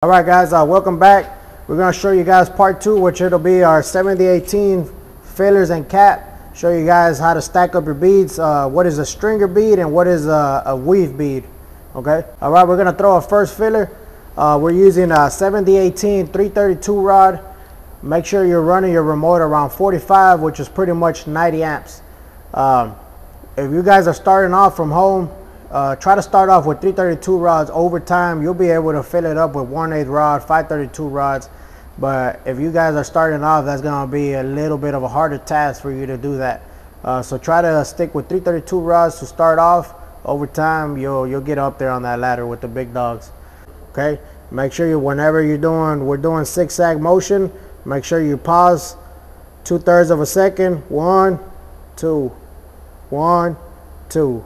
Alright guys, welcome back. We're going to show you guys part 2, which it'll be our 7018 fillers and cap. Show you guys how to stack up your beads, what is a stringer bead and what is a weave bead. Okay. Alright, we're going to throw a first filler. We're using a 7018 332 rod. Make sure you're running your remote around 45, which is pretty much 90 amps. If you guys are starting off from home, try to start off with 332 rods. Over time, you'll be able to fill it up with 1/8 rod, 532 rods. But if you guys are starting off, that's going to be a little bit of a harder task for you to do that. So try to stick with 332 rods to start off. Over time, you'll get up there on that ladder with the big dogs. Okay. Make sure whenever we're doing zigzag motion, make sure you pause 2/3 of a second. 1, 2, 1, 2,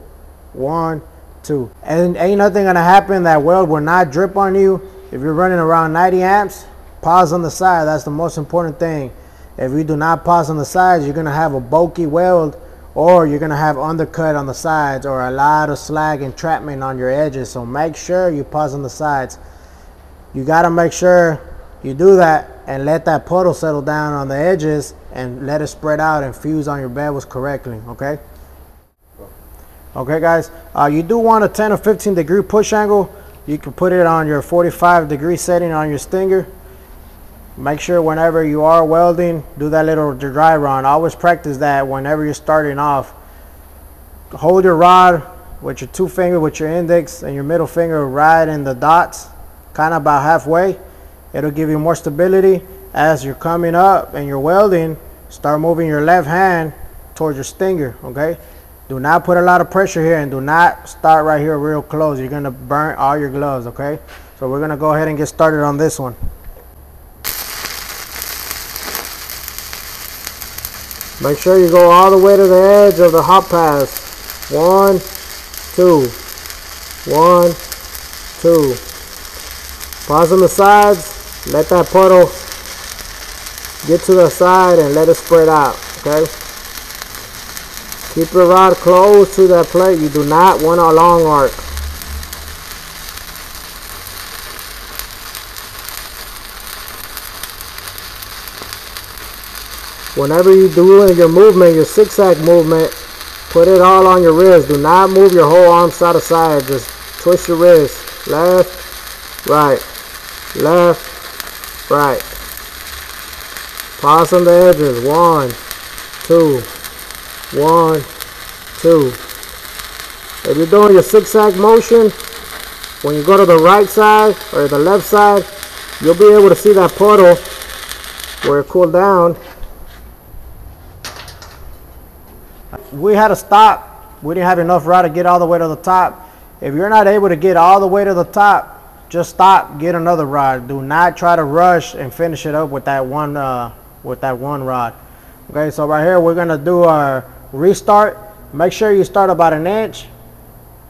1, 2. And ain't nothing gonna happen. That weld will not drip on you. If you're running around 90 amps, pause on the side. That's the most important thing. If you do not pause on the sides, you're gonna have a bulky weld, or you're gonna have undercut on the sides, or a lot of slag entrapment on your edges. So make sure you pause on the sides. You gotta make sure you do that and let that puddle settle down on the edges and let it spread out and fuse on your bevels correctly. Okay. Okay guys, you do want a 10 or 15 degree push angle. You can put it on your 45-degree setting on your stinger. Make sure whenever you are welding, do that little dry run. Always practice that whenever you're starting off. Hold your rod with your two fingers, with your index and your middle finger right in the dots, kind of about halfway. It'll give you more stability. As you're coming up and you're welding, start moving your left hand towards your stinger. Okay. Do not put a lot of pressure here, and do not start right here real close. You're going to burn all your gloves, okay? So we're going to go ahead and get started on this one. Make sure you go all the way to the edge of the hop pass. 1, 2, 1, 2. Pause on the sides. Let that puddle get to the side and let it spread out, okay? Keep your rod close to that plate. You do not want a long arc. Whenever you do your movement, your zigzag movement, put it all on your wrist. Do not move your whole arm side to side. Just twist your wrist. Left, right, left, right. Pause on the edges. 1, 2. 1, 2. If you're doing your zigzag motion, when you go to the right side or the left side, you'll be able to see that puddle where it cooled down. We had to stop. We didn't have enough rod to get all the way to the top. If you're not able to get all the way to the top, just stop, get another rod. Do not try to rush and finish it up with that one rod. Okay, so right here we're gonna do our restart. Make sure you start about 1 inch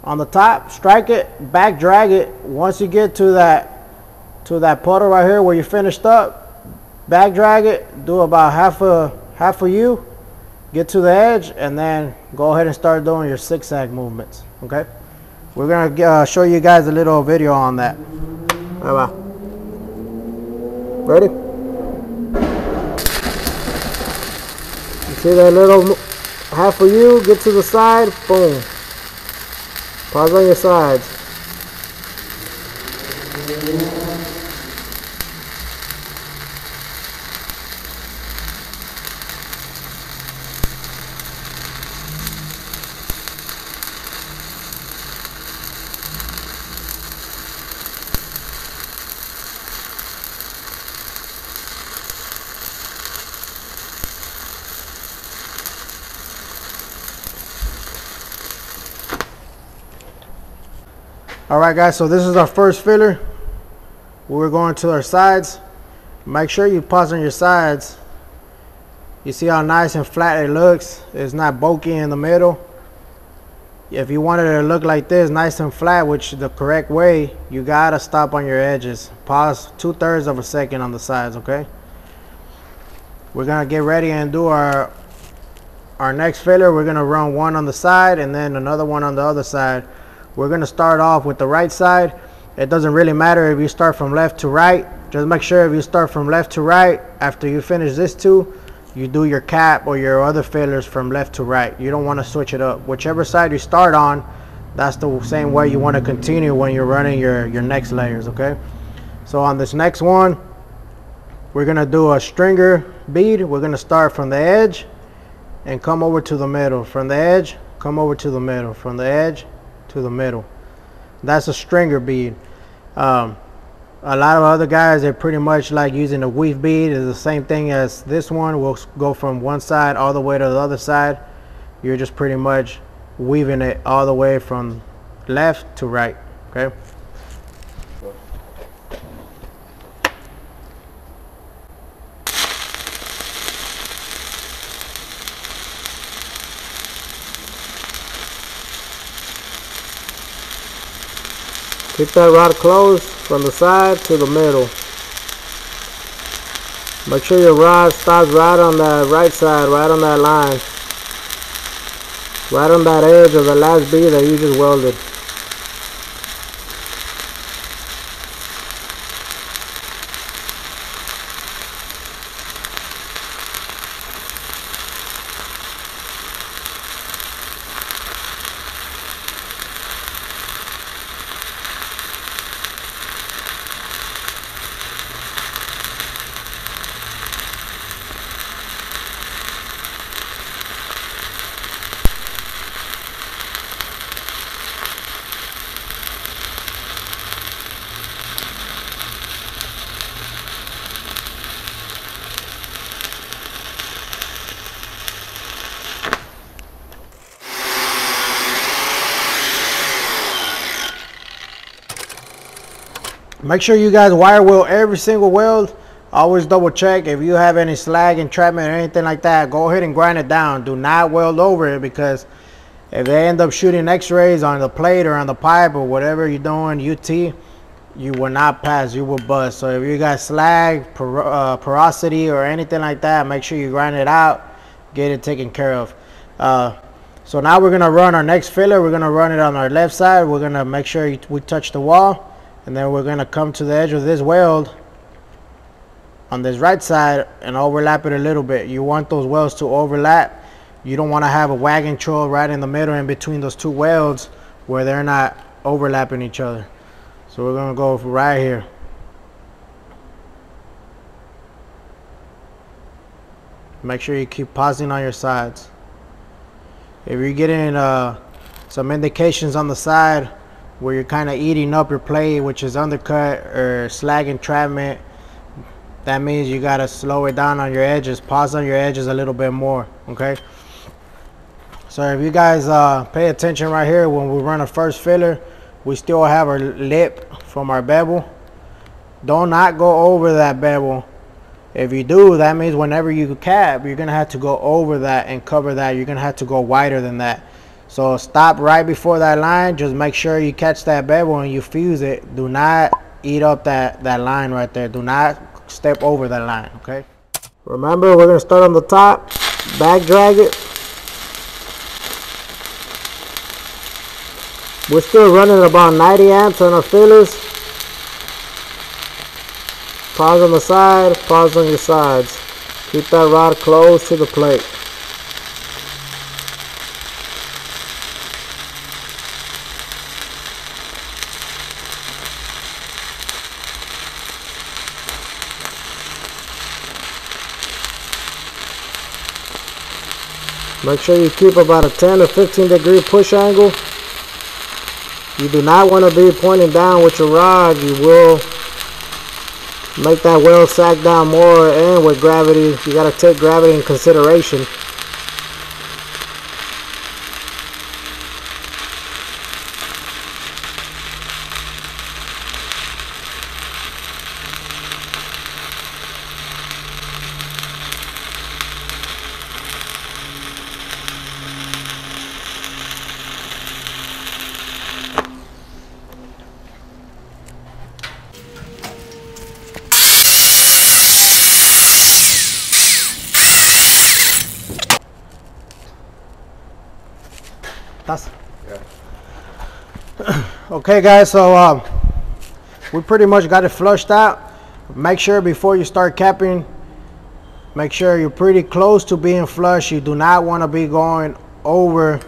on the top, strike it, back drag it. Once you get to that puddle right here where you finished up, back drag it, do about half a U, get to the edge, and then go ahead and start doing your zigzag movements. Okay, we're gonna show you guys a little video on that. Bye bye. Ready? See that little half of you, get to the side, boom. Pause on your sides. Alright guys, so this is our first filler. We're going to our sides. Make sure you pause on your sides. You see how nice and flat it looks. It's not bulky in the middle. If you wanted it to look like this, nice and flat, which is the correct way, you gotta stop on your edges. Pause 2/3 of a second on the sides, okay? We're gonna get ready and do our next filler. We're gonna run one on the side and then another one on the other side. We're going to start off with the right side. It doesn't really matter if you start from left to right. Just make sure if you start from left to right, after you finish this two, you do your cap or your other fillers from left to right. You don't want to switch it up. Whichever side you start on, that's the same way you want to continue when you're running your next layers, okay? So on this next one, we're gonna do a stringer bead. We're gonna start from the edge and come over to the middle. From the edge, come over to the middle. From the edge to the middle. That's a stringer bead. A lot of other guys, they're pretty much like using a weave bead. It's the same thing as this one. We'll go from one side all the way to the other side. You're just pretty much weaving it all the way from left to right, okay? Keep that rod closed from the side to the middle. Make sure your rod stops right on that right side, right on that line. Right on that edge of the last bead that you just welded. Make sure you guys wire wheel every single weld. Always double check if you have any slag, entrapment, or anything like that. Go ahead and grind it down. Do not weld over it, because if they end up shooting x-rays on the plate or on the pipe or whatever you're doing, UT, you will not pass, you will bust. So if you got slag, porosity, or anything like that, make sure you grind it out, get it taken care of. So now we're gonna run our next filler. We're gonna run it on our left side. We're gonna make sure we touch the wall. And then we're going to come to the edge of this weld on this right side and overlap it a little bit. You want those welds to overlap. You don't want to have a wagon trail right in the middle in between those two welds where they're not overlapping each other. So we're going to go right here. Make sure you keep pausing on your sides. If you're getting some indications on the side where you're kind of eating up your plate, which is undercut or slag entrapment, that means you got to slow it down on your edges. Pause on your edges a little bit more, okay? So if you guys pay attention right here, when we run a first filler, we still have our lip from our bevel. Do not go over that bevel. If you do, that means whenever you cap, you're going to have to go over that and cover that. You're going to have to go wider than that. So stop right before that line. Just make sure you catch that bevel and you fuse it. Do not eat up that line right there. Do not step over that line, okay? Remember, we're going to start on the top, back drag it. We're still running about 90 amps on our fillers. Pause on the side, pause on your sides. Keep that rod close to the plate. Make sure you keep about a 10 or 15 degree push angle. You do not want to be pointing down with your rod. You will make that weld sag down more, and with gravity, you got to take gravity in consideration. Okay guys, so we pretty much got it flushed out. Make sure before you start capping, make sure you're pretty close to being flush. You do not want to be going over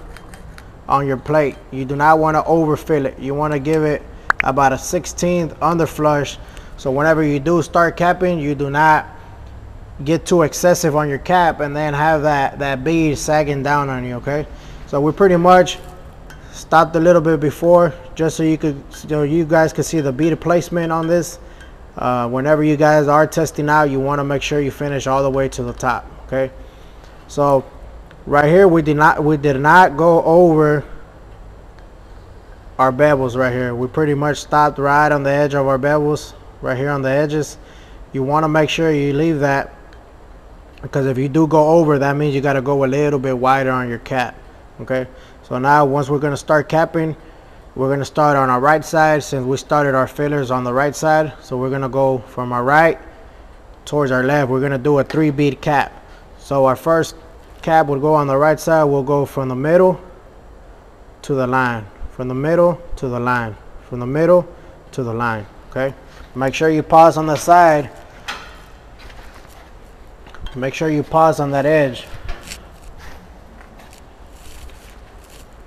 on your plate. You do not want to overfill it. You want to give it about a 1/16 under flush. So whenever you do start capping, you do not get too excessive on your cap and then have that bead sagging down on you, okay? So we pretty much stopped a little bit before, just so you guys could see the bead placement on this. Whenever you guys are testing out, you want to make sure you finish all the way to the top, okay? So right here, we did not go over our bevels right here. We pretty much stopped right on the edge of our bevels, right here on the edges. You want to make sure you leave that, because if you do go over, that means you got to go a little bit wider on your cap, okay? So now once we're going to start capping, we're going to start on our right side, since we started our fillers on the right side. So we're going to go from our right towards our left. We're going to do a 3 bead cap. So our first cap will go on the right side. We'll go from the middle to the line, from the middle to the line, from the middle to the line, okay? Make sure you pause on the side. Make sure you pause on that edge.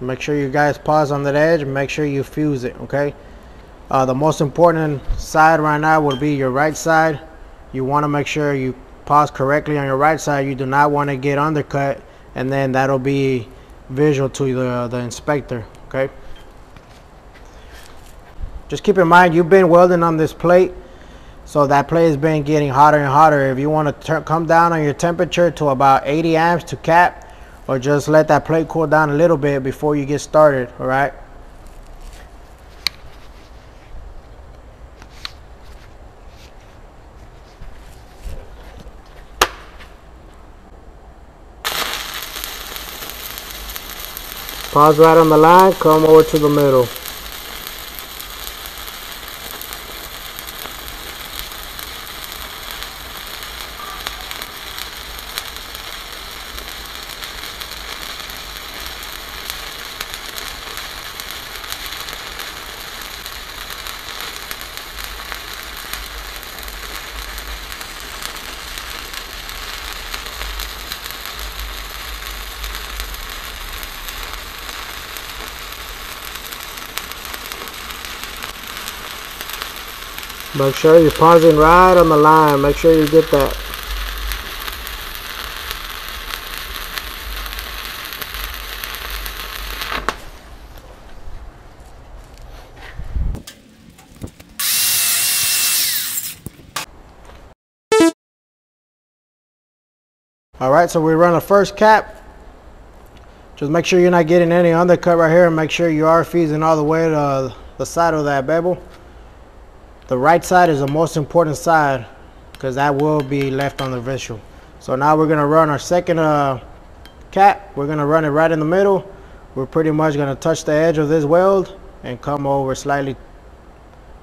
Make sure you guys pause on that edge. Make sure you fuse it, okay? The most important side right now would be your right side. You want to make sure you pause correctly on your right side. You do not want to get undercut, and then that'll be visual to the inspector, okay? Just keep in mind, you've been welding on this plate, so that plate has been getting hotter and hotter. If you want to come down on your temperature to about 80 amps to cap, or just let that plate cool down a little bit before you get started, all right? Pause right on the line, come over to the middle. Make sure you're pausing right on the line. Make sure you get that. Alright, so we run a first cap. Just make sure you're not getting any undercut right here, and make sure you are fusing all the way to the side of that bevel. The right side is the most important side, because that will be left on the visual. So now we're going to run our second cap. We're going to run it right in the middle. We're pretty much going to touch the edge of this weld and come over slightly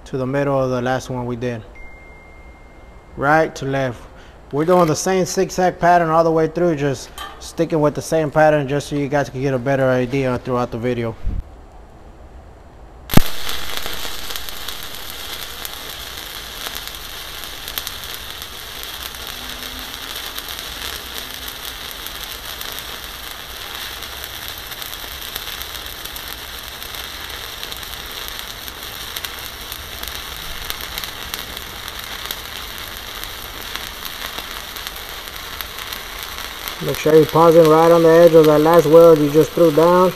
to the middle of the last one we did. Right to left. We're doing the same zigzag pattern all the way through, just sticking with the same pattern just so you guys can get a better idea throughout the video. Make sure you're pausing right on the edge of that last weld you just threw down.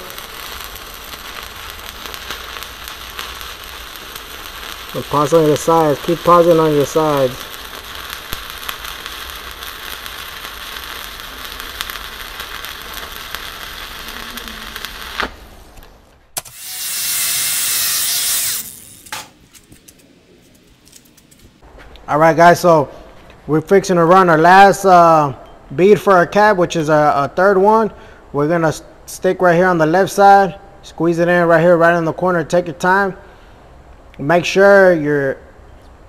And pause on your sides. Keep pausing on your sides. Alright guys, so we're fixing to run our last bead for our cap, which is a third one. We're gonna stick right here on the left side, squeeze it in right here, right in the corner. Take your time. Make sure you're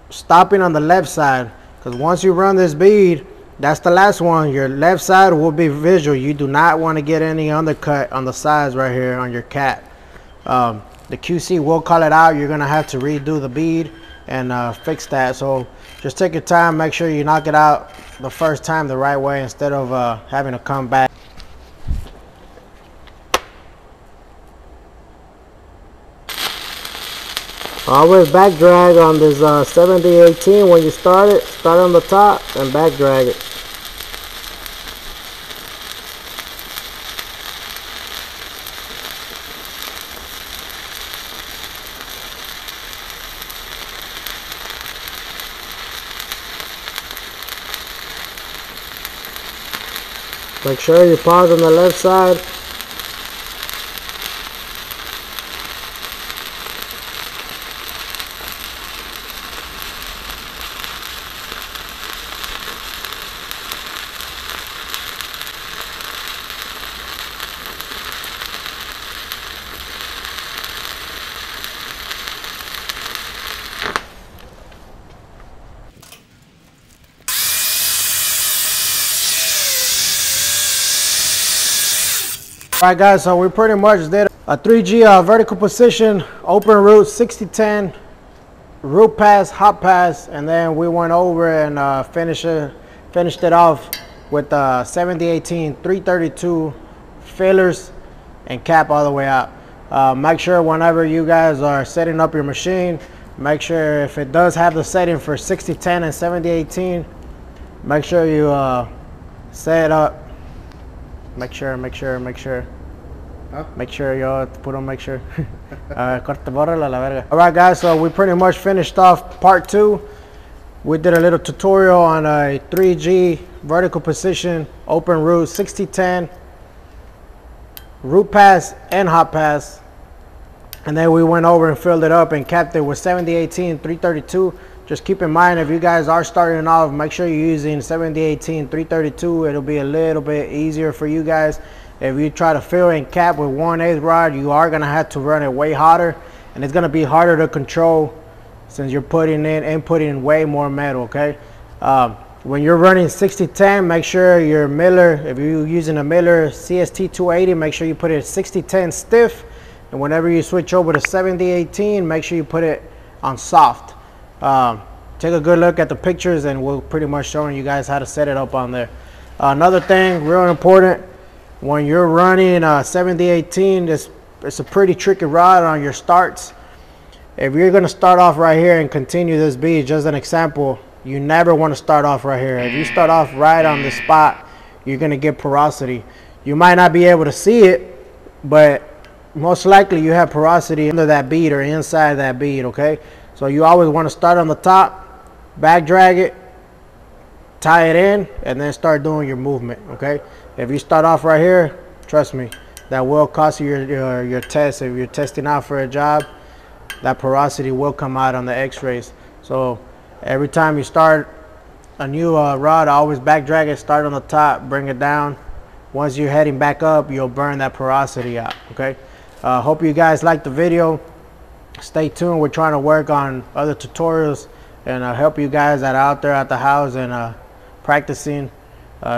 stopping on the left side, because once you run this bead, that's the last one. Your left side will be visual. You do not want to get any undercut on the sides right here on your cap. The QC will call it out. You're gonna have to redo the bead and fix that. So just take your time, make sure you knock it out the first time the right way instead of having to come back. Always back drag on this 7018 when you start it. Start on the top and back drag it. Make sure you pause on the left side. Alright guys, so we pretty much did a 3G vertical position, open root, 60-10, root pass, hot pass, and then we went over and finished it off with 70-18, 332 fillers and cap all the way out. Make sure whenever you guys are setting up your machine, make sure if it does have the setting for 60-10 and 70-18, make sure you set up. Make sure. Huh? Make sure, yo, puro make sure. Alright guys, so we pretty much finished off part 2. We did a little tutorial on a 3G vertical position, open root, 60-10, root pass and hot pass. And then we went over and filled it up and capped it with 70-18, 332. Just keep in mind, if you guys are starting off, make sure you're using 70-18, 332. It'll be a little bit easier for you guys. If you try to fill and cap with 1/8 rod, you are going to have to run it way hotter. And it's going to be harder to control since you're inputting way more metal, okay? When you're running 60-10, make sure your miller, if you're using a miller CST 280, make sure you put it 60-10 stiff. And whenever you switch over to 70-18, make sure you put it on soft. Take a good look at the pictures and we'll pretty much showing you guys how to set it up on there. Another thing real important, when you're running 70-18, it's a pretty tricky rod on your starts. If you're going to start off right here and continue this bead, just an example, you never want to start off right here. If you start off right on the spot, you're going to get porosity. You might not be able to see it, but most likely you have porosity under that bead or inside that bead, okay? So you always want to start on the top, back drag it, tie it in, and then start doing your movement, okay? If you start off right here, trust me, that will cost you your test. If you're testing out for a job, that porosity will come out on the x-rays. So every time you start a new rod, always back drag it, start on the top, bring it down. Once you're heading back up, you'll burn that porosity out, okay? Hope you guys liked the video. Stay tuned. We're trying to work on other tutorials and help you guys that are out there at the house and practicing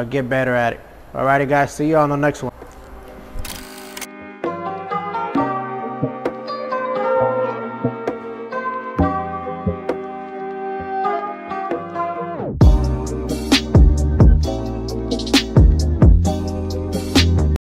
get better at it. Alrighty guys, see you on the next one.